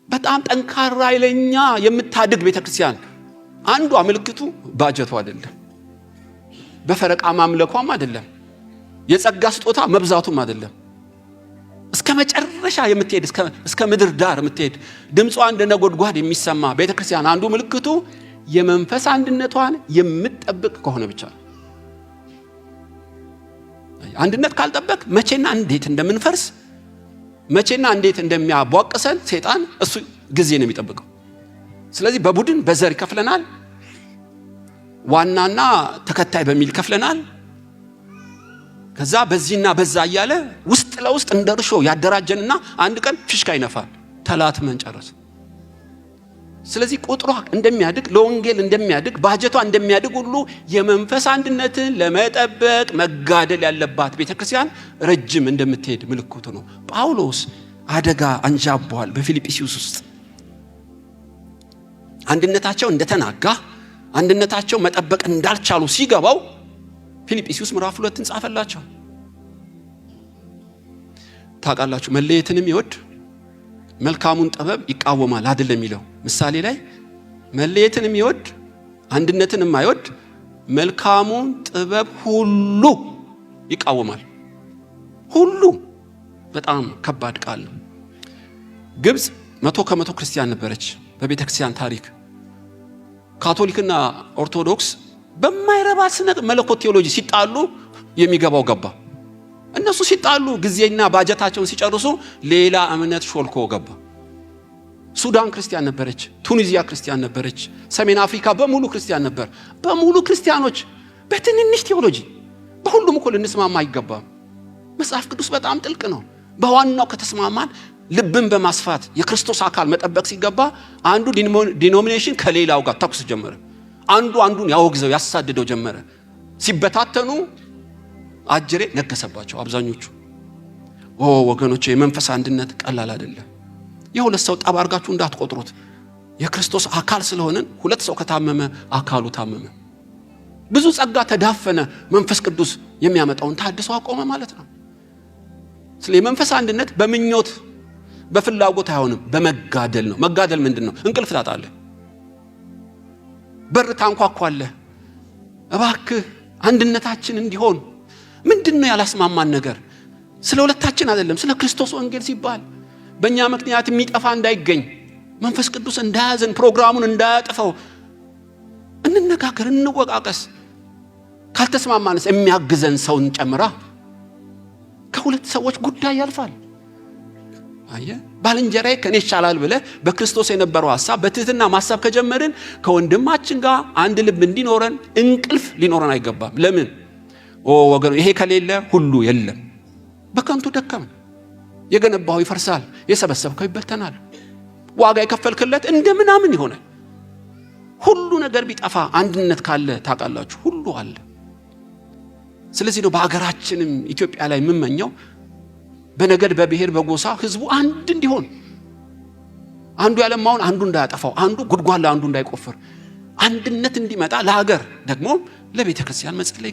በጣም ጠንካራ ኃይለኛ የምታድግ ቤተክርስቲያን አንዱ ምልክቱ ባጀቱ አይደለም፣ በፈረቃ ማምለኳም አይደለም፣ የጸጋ ስጦታ መብዛቱም አይደለም። እስከ መጨረሻ የምትሄድ እስከ ምድር ዳር የምትሄድ ድምጿ እንደ ነጎድጓድ የሚሰማ ቤተክርስቲያን አንዱ ምልክቱ የመንፈስ አንድነቷን የምትጠብቅ ከሆነ ብቻ ነው። አንድነት ካልጠበቅ መቼና እንዴት እንደምንፈርስ መቼና እንዴት እንደሚያቧቅሰን ሰይጣን እሱ ጊዜ ነው የሚጠብቀው። ስለዚህ በቡድን በዘር ይከፍለናል፣ ዋናና ተከታይ በሚል ይከፍለናል። ከዛ በዚህና በዛ እያለ ውስጥ ለውስጥ እንደርሾ ያደራጀንና አንድ ቀን ፍሽካ ይነፋል፣ ተላትመን ጨረስ። ስለዚህ ቁጥሯ እንደሚያድግ ለወንጌል እንደሚያድግ ባጀቷ እንደሚያድግ ሁሉ የመንፈስ አንድነትን ለመጠበቅ መጋደል ያለባት ቤተክርስቲያን ረጅም እንደምትሄድ ምልክቱ ነው። ጳውሎስ አደጋ አንዣቧል በፊልጵስዩስ ውስጥ አንድነታቸው እንደተናጋ አንድነታቸው መጠበቅ እንዳልቻሉ ሲገባው ፊልጵስዩስ ምዕራፍ 2 ጻፈላቸው። ታውቃላችሁ መለየትንም ይወድ መልካሙን ጥበብ ይቃወማል አይደለም የሚለው ምሳሌ ላይ መለየትንም ይወድ አንድነትንም አይወድ መልካሙን ጥበብ ሁሉ ይቃወማል። ሁሉ በጣም ከባድ ቃል ነው። ግብጽ 100% ክርስቲያን ነበረች በቤተክርስቲያን ታሪክ። ካቶሊክና ኦርቶዶክስ በማይረባ ስነ መለኮት ቴዎሎጂ ሲጣሉ የሚገባው ገባ። እነሱ ሲጣሉ ጊዜና ባጀታቸውን ሲጨርሱ ሌላ እምነት ሾልኮ ገባ። ሱዳን ክርስቲያን ነበረች፣ ቱኒዚያ ክርስቲያን ነበረች፣ ሰሜን አፍሪካ በሙሉ ክርስቲያን ነበር። በሙሉ ክርስቲያኖች በትንንሽ ቴዎሎጂ በሁሉም እኮ ልንስማማ አይገባም። መጽሐፍ ቅዱስ በጣም ጥልቅ ነው። በዋናው ከተስማማን ልብን በማስፋት የክርስቶስ አካል መጠበቅ ሲገባ አንዱ ዲኖሚኔሽን ከሌላው ጋር ተኩስ ጀመረ። አንዱ አንዱን ያወግዘው ያሳድደው ጀመረ። ሲበታተኑ አጅሬ ነገሰባቸው አብዛኞቹ። ወገኖች የመንፈስ አንድነት ቀላል አይደለም። የሁለት ሰው ጠብ አድርጋችሁ እንዳትቆጥሩት። የክርስቶስ አካል ስለሆነን ሁለት ሰው ከታመመ አካሉ ታመመ። ብዙ ጸጋ ተዳፈነ፣ መንፈስ ቅዱስ የሚያመጣውን ታድሶ አቆመ ማለት ነው። ስለ የመንፈስ አንድነት በምኞት በፍላጎት አይሆንም፣ በመጋደል ነው። መጋደል ምንድነው? እንቅልፍ ታጣለህ፣ በር ታንኳኳለህ። እባክህ አንድነታችን እንዲሆን ምንድነው ያላስማማን ነገር? ስለ ሁለታችን አይደለም፣ ስለ ክርስቶስ ወንጌል ሲባል በእኛ ምክንያት የሚጠፋ እንዳይገኝ መንፈስ ቅዱስ እንዳያዝን ፕሮግራሙን እንዳያጠፋው እንነጋገር፣ እንወቃቀስ። ካልተስማማንስ የሚያግዘን ሰውን ጨምራ። ከሁለት ሰዎች ጉዳይ ያልፋል። ባልንጀራዬ ከኔ ይሻላል ብለ በክርስቶስ የነበረው ሐሳብ በትህትና ማሰብ ከጀመርን ከወንድማችን ጋር አንድ ልብ እንዲኖረን እንቅልፍ ሊኖረን አይገባም። ለምን ወገኑ ይሄ ከሌለ ሁሉ የለም። በከንቱ ደከም። የገነባው ይፈርሳል፣ የሰበሰብከው ይበተናል። ዋጋ የከፈልክለት እንደምናምን ይሆናል። ሁሉ ነገር ቢጠፋ አንድነት ካለ ታውቃላችሁ ሁሉ አለ። ስለዚህ ነው በአገራችንም ኢትዮጵያ ላይ የምመኘው በነገድ በብሔር በጎሳ ህዝቡ አንድ እንዲሆን፣ አንዱ ያለማውን አንዱ እንዳያጠፋው፣ አንዱ ጉድጓድ ለአንዱ እንዳይቆፍር አንድነት እንዲመጣ ለሀገር ደግሞ ለቤተክርስቲያን መጸለይ